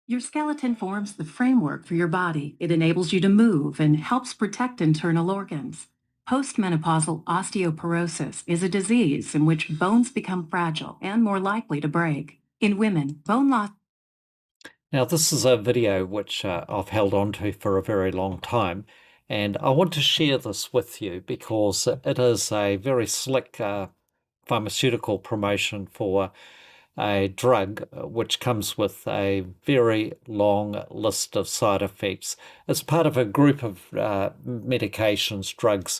Your skeleton forms the framework for your body. It enables you to move and helps protect internal organs. Postmenopausal osteoporosis is a disease in which bones become fragile and more likely to break. In women, bone loss. Now, this is a video which I've held on to for a very long time, and I want to share this with you because it is a very slick pharmaceutical promotion for a drug which comes with a very long list of side effects. It's part of a group of medications, drugs,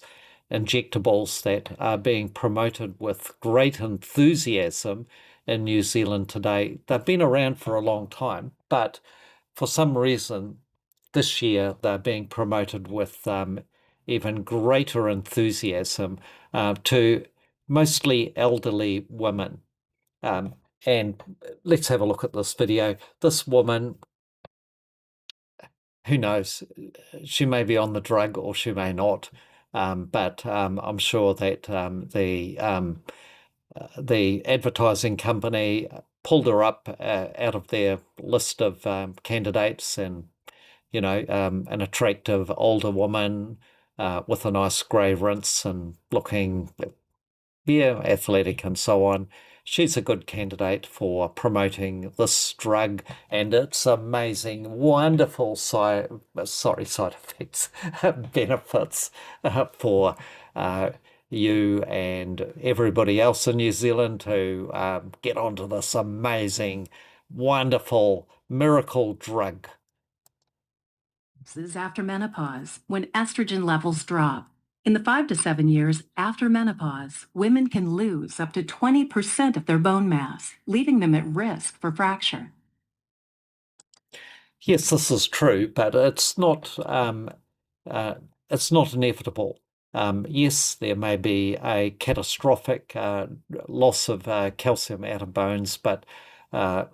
injectables that are being promoted with great enthusiasm in New Zealand today. They've been around for a long time, but for some reason, this year they're being promoted with even greater enthusiasm to mostly elderly women. Um, and let's have a look at this video. This woman, who knows, she may be on the drug or she may not, but I'm sure that the advertising company pulled her up out of their list of candidates, and an attractive older woman with a nice grey rinse and looking, yeah, athletic and so on. She's a good candidate for promoting this drug and its amazing, wonderful side effects, benefits for you and everybody else in New Zealand to get onto this amazing, wonderful miracle drug. This is after menopause, when estrogen levels drop. In the 5 to 7 years after menopause, women can lose up to 20% of their bone mass, leaving them at risk for fracture. Yes, this is true, but uh, it's not inevitable. Yes, there may be a catastrophic loss of calcium out of bones, but uh,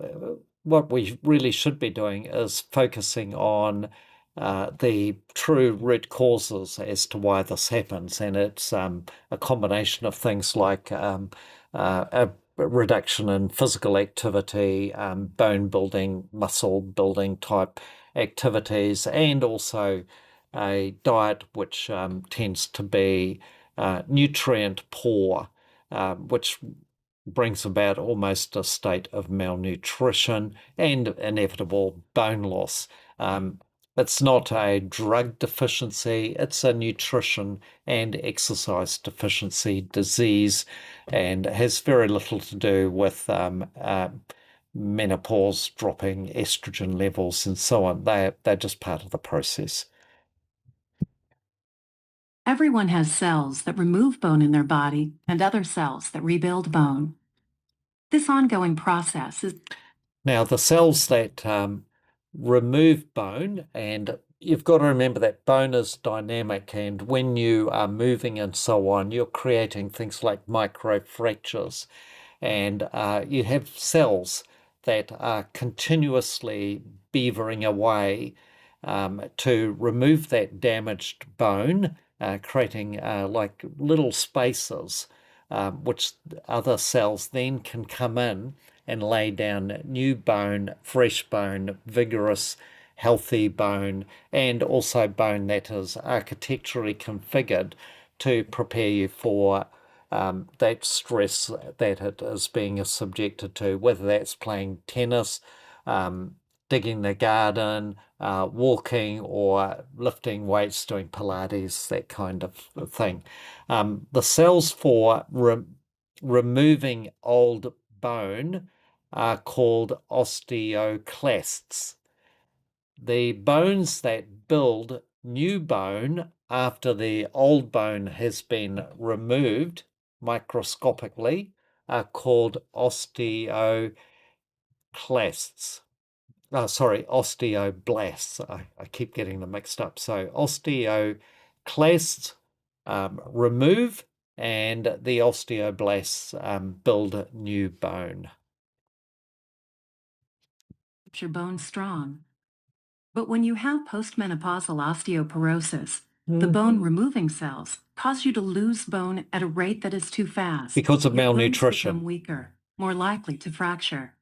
what we really should be doing is focusing on the true root causes as to why this happens, and it's a combination of things like a reduction in physical activity, bone building, muscle building type activities, and also a diet which tends to be nutrient poor, which brings about almost a state of malnutrition and inevitable bone loss. It's not a drug deficiency, it's a nutrition and exercise deficiency disease, and has very little to do with menopause, dropping estrogen levels, and so on. They're just part of the process. Everyone has cells that remove bone in their body and other cells that rebuild bone. This ongoing process is Now, the cells that remove bone, and you've got to remember that bone is dynamic, and when you are moving and so on, you're creating things like microfractures, and you have cells that are continuously beavering away to remove that damaged bone, creating like little spaces, which other cells then can come in and lay down new bone, fresh bone, vigorous, healthy bone, and also bone that is architecturally configured to prepare you for that stress that it is being subjected to, whether that's playing tennis, digging the garden, walking, or lifting weights, doing Pilates, that kind of thing. The cells for removing old bone are called osteoclasts. The bones that build new bone after the old bone has been removed microscopically are called osteoclasts. Oh, sorry, osteoblasts. I keep getting them mixed up. So osteoclasts remove, and the osteoblasts build new bone. keeps your bones strong. But when you have postmenopausal osteoporosis, the bone removing cells cause you to lose bone at a rate that is too fast. Because of Your bones become malnutrition. weaker, more likely to fracture.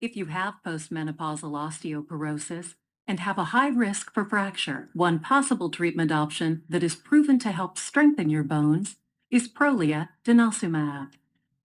If you have postmenopausal osteoporosis and have a high risk for fracture, one possible treatment option that is proven to help strengthen your bones is Prolia denosumab.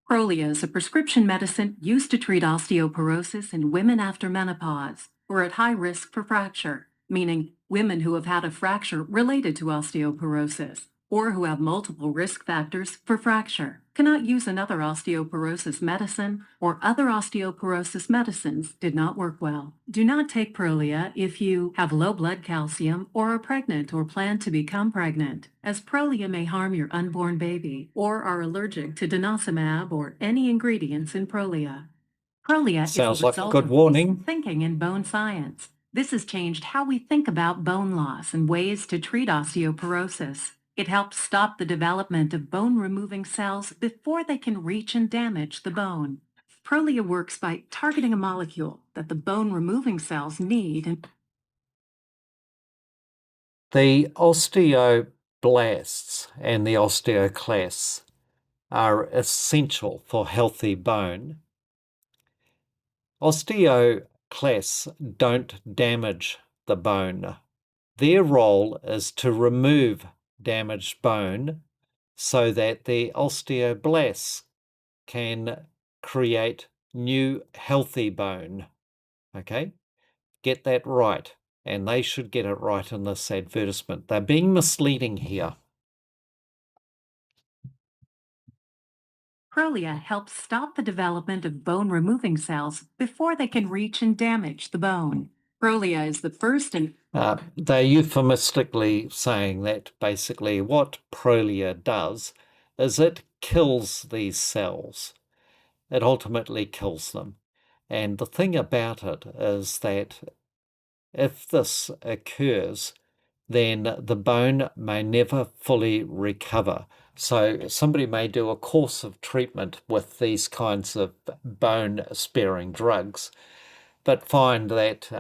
Prolia is a prescription medicine used to treat osteoporosis in women after menopause or at high risk for fracture, meaning women who have had a fracture related to osteoporosis or who have multiple risk factors for fracture cannot use another osteoporosis medicine or other osteoporosis medicines did not work well. Do not take Prolia if you have low blood calcium or are pregnant or plan to become pregnant, as Prolia may harm your unborn baby or are allergic to denosumab or any ingredients in Prolia. Prolia is the Sounds like a result good of recent warning. thinking in bone science. This has changed how we think about bone loss and ways to treat osteoporosis. It helps stop the development of bone-removing cells before they can reach and damage the bone. Prolia works by targeting a molecule that the bone-removing cells need and The osteoblasts and the osteoclasts are essential for healthy bone. Osteoclasts don't damage the bone. Their role is to remove damaged bone so that the osteoblasts can create new healthy bone. Okay? Get that right. And they should get it right in this advertisement. They're being misleading here. Prolia helps stop the development of bone-removing cells before they can reach and damage the bone. Prolia is the first and They're euphemistically saying that basically what Prolia does is it kills these cells. It ultimately kills them. And the thing about it is that if this occurs, then the bone may never fully recover. So somebody may do a course of treatment with these kinds of bone-sparing drugs, but find that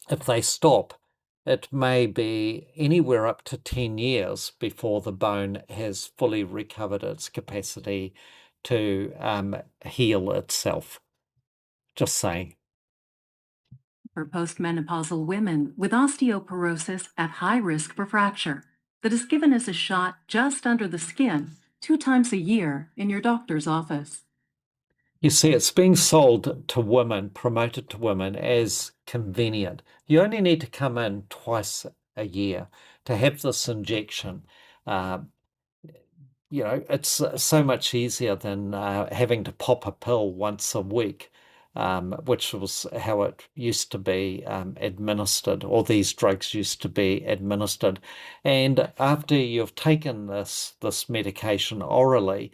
if they stop, it may be anywhere up to 10 years before the bone has fully recovered its capacity to heal itself. Just saying. for postmenopausal women with osteoporosis at high risk for fracture that is given as a shot just under the skin 2 times a year in your doctor's office. You see, it's being sold to women, promoted to women as convenient. You only need to come in twice a year to have this injection. Uh, it's so much easier than having to pop a pill once a week, which was how it used to be administered, or these drugs used to be administered. And after you've taken this medication orally,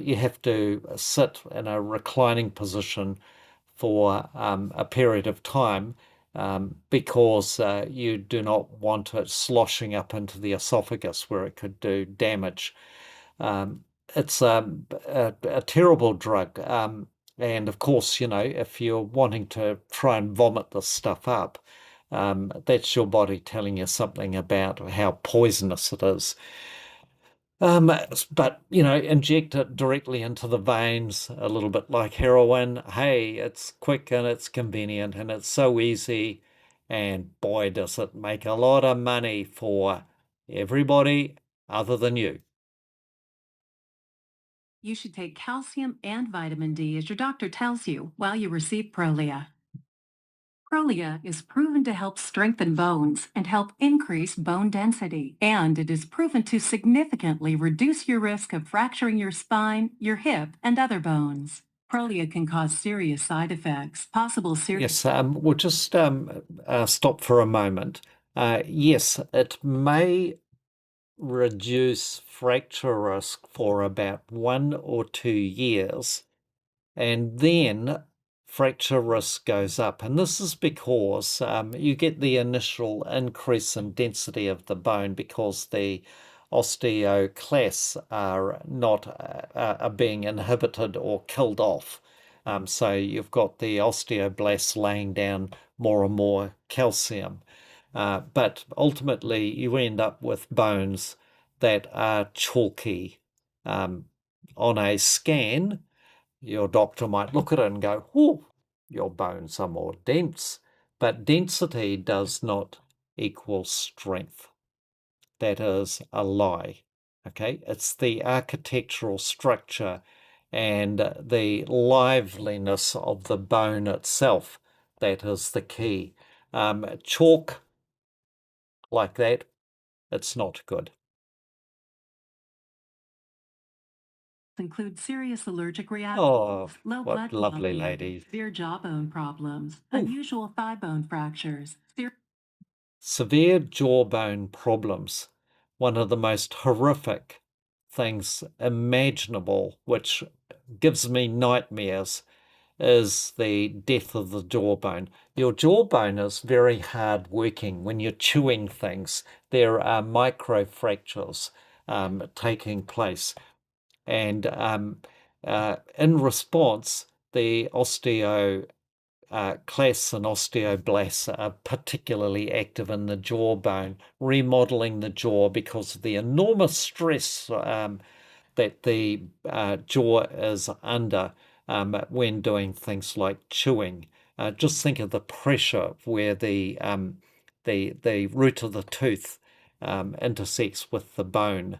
you have to sit in a reclining position for a period of time because you do not want it sloshing up into the esophagus where it could do damage. It's a terrible drug. And of course, if you're wanting to try and vomit this stuff up, that's your body telling you something about how poisonous it is. But, inject it directly into the veins, a little bit like heroin. Hey, it's quick and it's convenient and it's so easy. And boy, does it make a lot of money for everybody other than you. You should take calcium and vitamin D as your doctor tells you while you receive Prolia. Prolia is proven to help strengthen bones and help increase bone density, and it is proven to significantly reduce your risk of fracturing your spine, your hip, and other bones. Prolia can cause serious side effects, possible serious. Yes, we'll just stop for a moment. Yes, it may reduce fracture risk for about 1 or 2 years, and then fracture risk goes up. And this is because you get the initial increase in density of the bone because the osteoclasts are not are being inhibited or killed off. So you've got the osteoblasts laying down more and more calcium. But ultimately, you end up with bones that are chalky. On a scan, your doctor might look at it and go, "Whoa, your bones are more dense, but density does not equal strength. That is a lie. Okay, it's the architectural structure and the liveliness of the bone itself that is the key. Chalk like that, it's not good. Include serious allergic reactions, Oh, low what blood lovely volume, ladies. severe jawbone problems, Oof. unusual thigh bone fractures, Severe jawbone problems. One of the most horrific things imaginable, which gives me nightmares, is the death of the jawbone. Your jawbone is very hard working when you're chewing things. There are micro fractures taking place. And in response, the osteoclasts and osteoblasts are particularly active in the jawbone, remodeling the jaw because of the enormous stress that the jaw is under when doing things like chewing. Just think of the pressure where the root of the tooth intersects with the bone,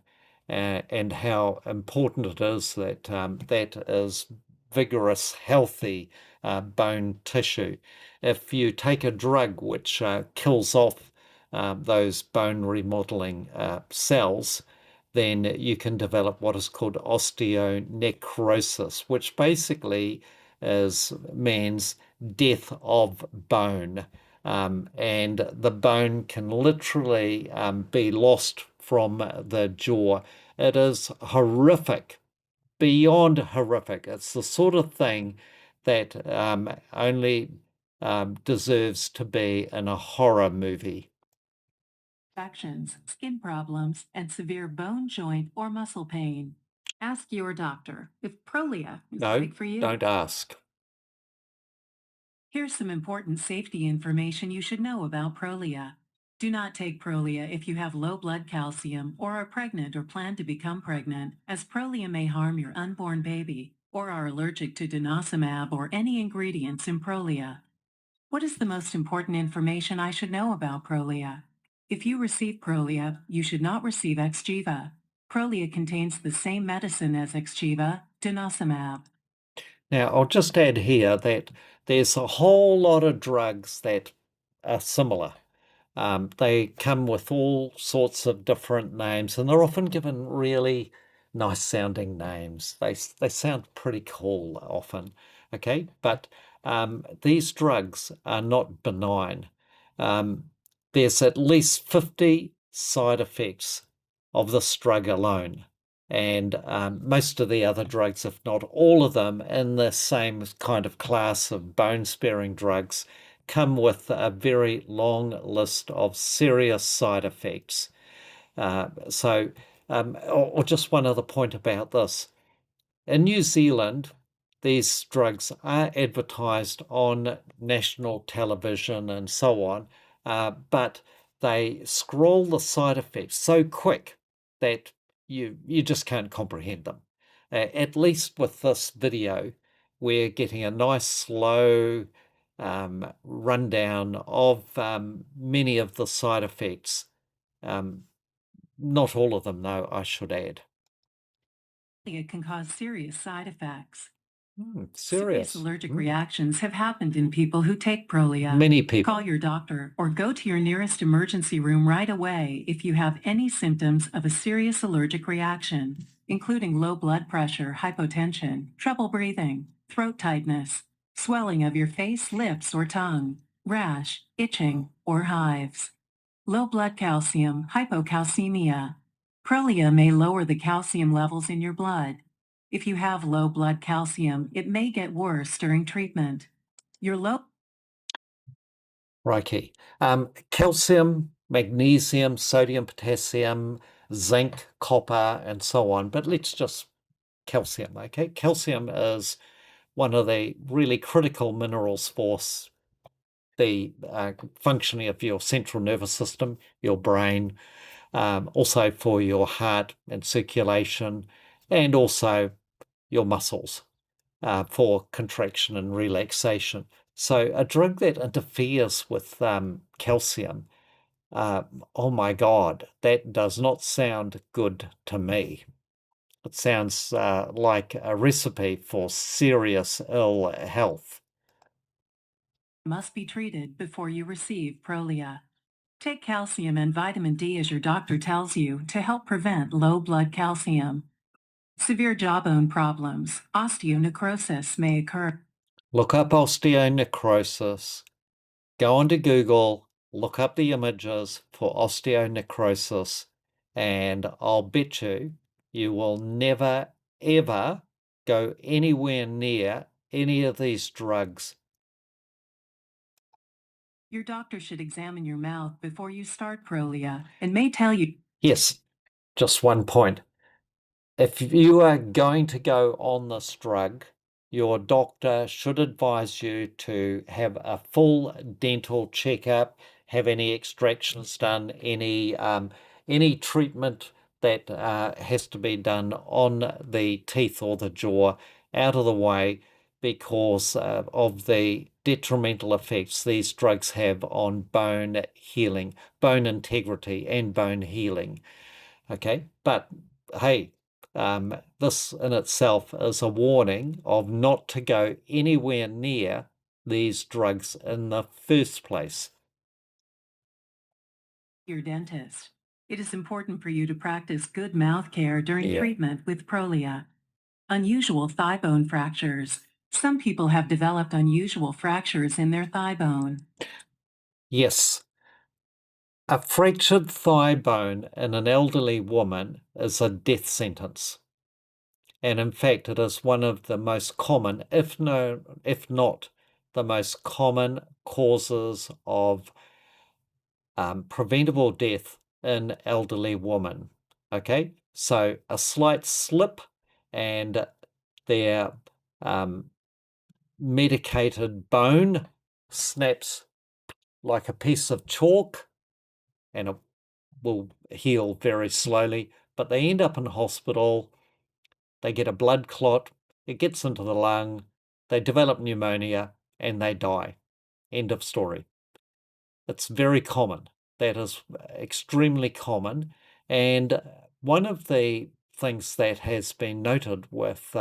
and how important it is that that is vigorous, healthy bone tissue. If you take a drug which kills off those bone remodeling cells, then you can develop what is called osteonecrosis, which basically means death of bone. And the bone can literally be lost from the jaw. It is horrific, beyond horrific. It's the sort of thing that only deserves to be in a horror movie. infections, skin problems, and severe bone, joint, or muscle pain. Ask your doctor if Prolia is No, right for you. don't ask. Here's some important safety information you should know about Prolia. Do not take Prolia if you have low blood calcium or are pregnant or plan to become pregnant, as Prolia may harm your unborn baby, or are allergic to denosumab or any ingredients in Prolia. What is the most important information I should know about Prolia? If you receive Prolia, you should not receive Exgeva. Prolia contains the same medicine as Exgeva, denosumab. Now, I'll just add here that there's a whole lot of drugs that are similar. They come with all sorts of different names, and they're often given really nice sounding names. They sound pretty cool often, okay? But these drugs are not benign. Um, there's at least 50 side effects of this drug alone. And most of the other drugs, if not all of them, in the same kind of class of bone-sparing drugs, come with a very long list of serious side effects. Or just one other point about this. In New Zealand, these drugs are advertised on national television and so on, but they scroll the side effects so quick that you just can't comprehend them. At least with this video, we're getting a nice slow rundown of many of the side effects. Not all of them, though, I should add. It can cause serious side effects. Serious Serious. allergic reactions have happened in people who take Prolia. Many people. Call your doctor or go to your nearest emergency room right away if you have any symptoms of a serious allergic reaction, including low blood pressure, hypotension, trouble breathing, throat tightness, swelling of your face, lips, or tongue, rash, itching, or hives. Low blood calcium, hypocalcemia. Prolia may lower the calcium levels in your blood. If you have low blood calcium, it may get worse during treatment. Your low Righty. Calcium, magnesium, sodium, potassium, zinc, copper, and so on. But let's just calcium, okay? Calcium is one of the really critical minerals for the functioning of your central nervous system, your brain, also for your heart and circulation, and also your muscles. for contraction and relaxation. So a drug that interferes with calcium, oh my God, that does not sound good to me. It sounds like a recipe for serious ill health. Must be treated before you receive Prolia. Take calcium and vitamin D as your doctor tells you to help prevent low blood calcium. Severe jawbone problems, osteonecrosis may occur. Look up osteonecrosis. Go onto Google, look up the images for osteonecrosis, and I'll bet you will never, ever go anywhere near any of these drugs. Your doctor should examine your mouth before you start Prolia and may tell you. Yes, just one point. If you are going to go on this drug, your doctor should advise you to have a full dental checkup, have any extractions done, any treatment that has to be done on the teeth or the jaw out of the way because of the detrimental effects these drugs have on bone healing, bone integrity, and bone healing. Okay, but hey, this in itself is a warning of not to go anywhere near these drugs in the first place. Your dentist. It is important for you to practice good mouth care during Yeah. treatment with Prolia. Unusual thigh bone fractures. Some people have developed unusual fractures in their thigh bone. Yes, a fractured thigh bone in an elderly woman is a death sentence. And in fact, it is one of the most common, if not the most common causes of preventable death in elderly women. Okay, so a slight slip and their um, medicated bone snaps like a piece of chalk and it will heal very slowly, but they end up in hospital, they get a blood clot, it gets into the lung, they develop pneumonia, and they die. End of story. It's very common. That is extremely common. And one of the things that has been noted with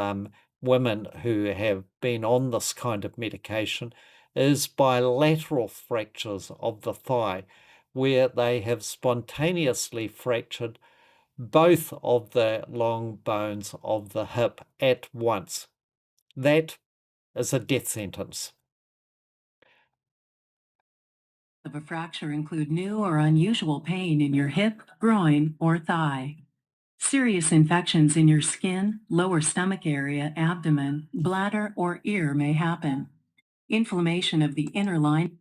women who have been on this kind of medication is bilateral fractures of the thigh, where they have spontaneously fractured both of the long bones of the hip at once. That is a death sentence. Of a fracture include new or unusual pain in your hip, groin, or thigh. Serious infections in your skin, lower stomach area, abdomen, bladder, or ear may happen. Inflammation of the inner line.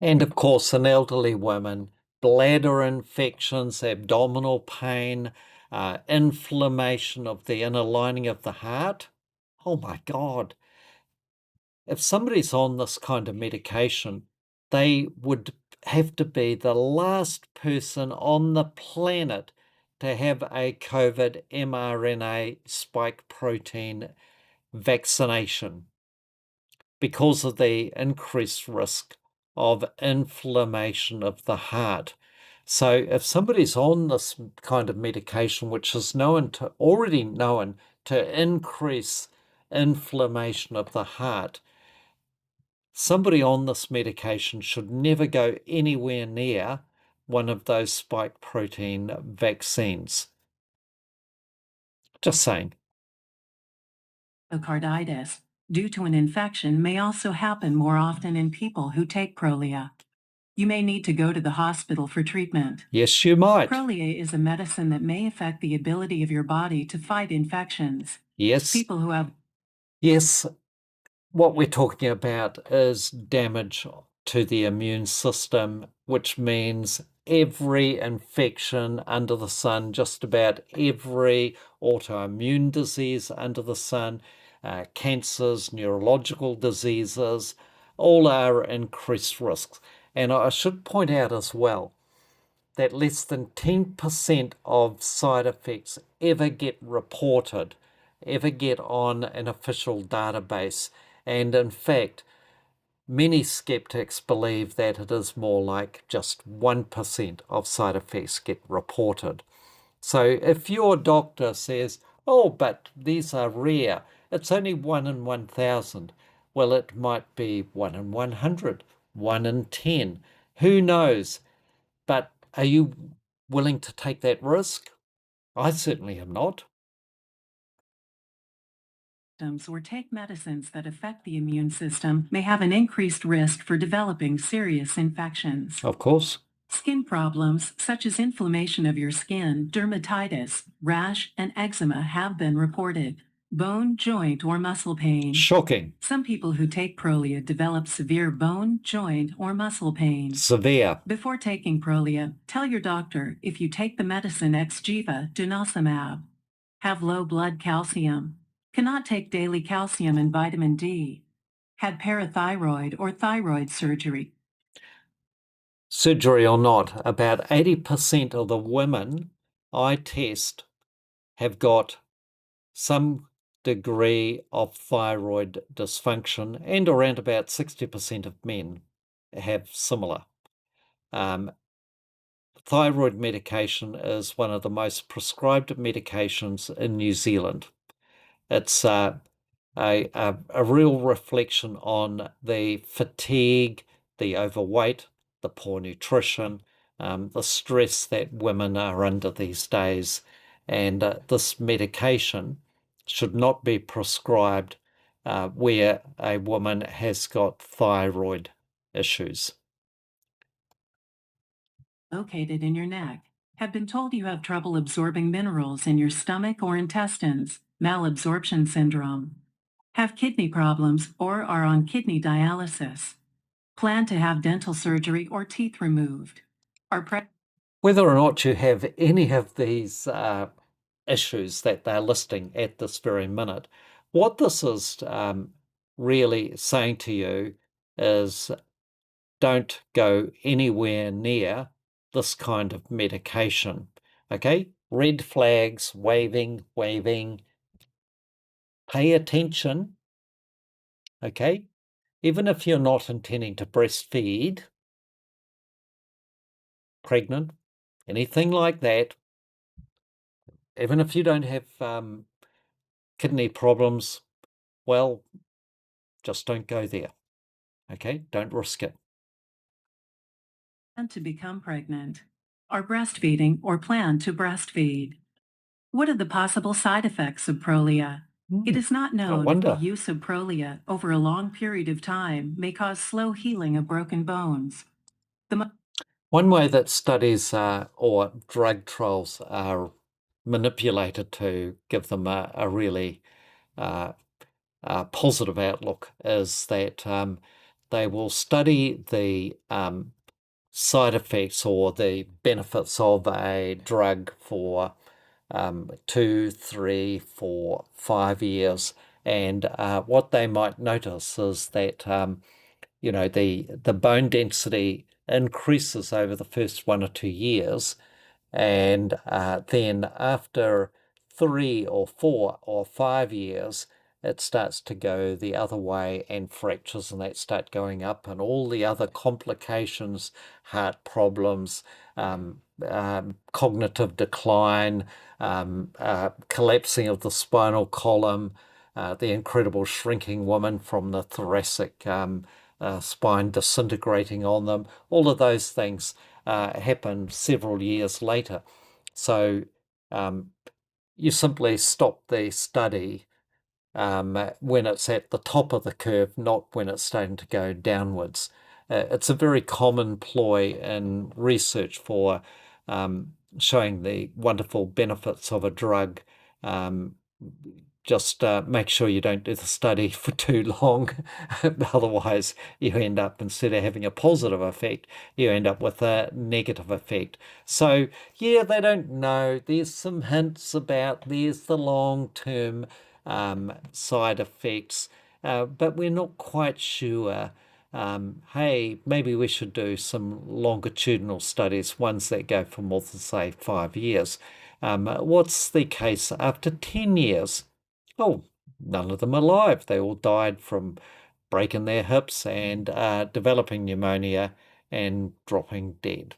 And of course, in elderly women, bladder infections, abdominal pain, inflammation of the inner lining of the heart. Oh my God. If somebody's on this kind of medication, they would have to be the last person on the planet to have a COVID mRNA spike protein vaccination because of the increased risk of inflammation of the heart. So if somebody's on this kind of medication, which is already known to increase inflammation of the heart, somebody on this medication should never go anywhere near one of those spike protein vaccines. Just saying. Myocarditis, due to an infection, may also happen more often in people who take Prolia. You may need to go to the hospital for treatment. Yes, you might. Prolia is a medicine that may affect the ability of your body to fight infections. Yes. People who have Yes, what we're talking about is damage to the immune system, which means every infection under the sun, just about every autoimmune disease under the sun, cancers, neurological diseases, all are increased risks. And I should point out as well that less than 10% of side effects ever get reported ever get on an official database. And in fact, many skeptics believe that it is more like just 1% of side effects get reported. So if your doctor says, oh, but these are rare, it's only 1 in 1,000, well, it might be 1 in 100, 1 in 10. Who knows? But are you willing to take that risk? I certainly am not. Or take medicines that affect the immune system may have an increased risk for developing serious infections. Of course. Skin problems, such as inflammation of your skin, dermatitis, rash, and eczema have been reported. Bone, joint, or muscle pain. Shocking. Some people who take Prolia develop severe bone, joint, or muscle pain. Severe. Before taking Prolia, tell your doctor if you take the medicine Xgeva, denosumab. Have low blood calcium. Cannot take daily calcium and vitamin D. Had parathyroid or thyroid surgery. Surgery or not, about 80% of the women I test have got some degree of thyroid dysfunction, and around about 60% of men have similar. Thyroid medication is one of the most prescribed medications in New Zealand. It's a real reflection on the fatigue, the overweight, the poor nutrition, the stress that women are under these days. And this medication should not be prescribed where a woman has got thyroid issues. Located in your neck. Have been told you have trouble absorbing minerals in your stomach or intestines, malabsorption syndrome. Have kidney problems or are on kidney dialysis. Plan to have dental surgery or teeth removed. Whether or not you have any of these issues that they're listing at this very minute, what this is really saying to you is don't go anywhere near this kind of medication. Okay? Red flags, waving, waving. Pay attention. Okay? Even if you're not intending to breastfeed, pregnant, anything like that, even if you don't have kidney problems, well, just don't go there. Okay? Don't risk it. To become pregnant. Are breastfeeding or plan to breastfeed. What are the possible side effects of Prolia? It is not I known if the wonder. use of Prolia over a long period of time may cause slow healing of broken bones. One way that studies or drug trials are manipulated to give them a really positive outlook is that they will study the side effects or the benefits of a drug for 2, 3, 4, 5 years. And what they might notice is that the bone density increases over the first 1 or 2 years, and then after 3 or 4 or 5 years, it starts to go the other way, and fractures and that start going up, and all the other complications, heart problems, cognitive decline, collapsing of the spinal column, the incredible shrinking woman from the thoracic spine disintegrating on them. All of those things happen several years later. So you simply stop the study when it's at the top of the curve, not when it's starting to go downwards. It's a very common ploy in research for showing the wonderful benefits of a drug. Just make sure you don't do the study for too long. Otherwise, you end up, instead of having a positive effect, you end up with a negative effect. So, yeah, they don't know. There's some hints about there's the long-term side effects, but we're not quite sure. Hey, maybe we should do some longitudinal studies, ones that go for more than, say, 5 years. What's the case after 10 years? Oh, none of them alive. They all died from breaking their hips and developing pneumonia and dropping dead.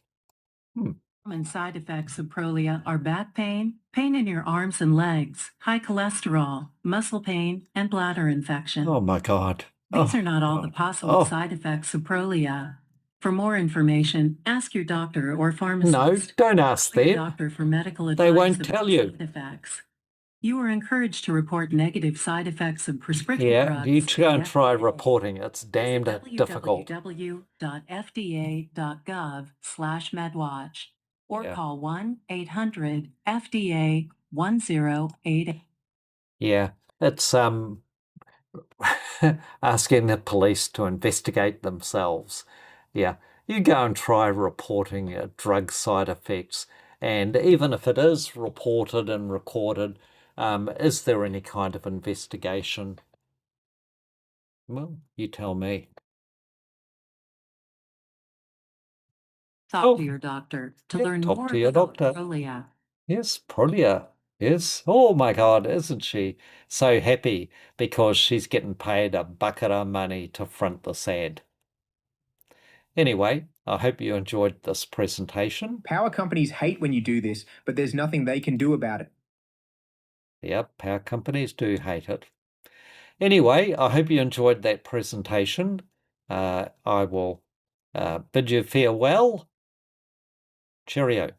Hmm. Common side effects of Prolia are back pain, pain in your arms and legs, high cholesterol, muscle pain, and bladder infection. Oh my God. These are Oh not all the God. possible Oh side effects of Prolia. For more information, ask your doctor or no, pharmacist. don't ask Call your them. doctor for medical They advice won't tell about you. side effects. You are encouraged to report negative side effects of prescription Yeah, you drugs to go the and try FDA. reporting. It's Visit damned difficult. www.fda.gov/medwatch or Yeah. call 1-800-FDA-1088. Yeah. It's asking the police to investigate themselves. Yeah. You go and try reporting drug side effects. And even if it is reported and recorded, is there any kind of investigation? Well, you tell me. Talk Oh, to your doctor to yeah, learn talk more to your about doctor. Prolia. Yes, Prolia. Yes. Oh my God, isn't she so happy because she's getting paid a bucket of money to front this ad? Anyway, I hope you enjoyed this presentation. Power companies hate when you do this, but there's nothing they can do about it. Yep, power companies do hate it. Anyway, I hope you enjoyed that presentation. I will bid you farewell. Cheerio.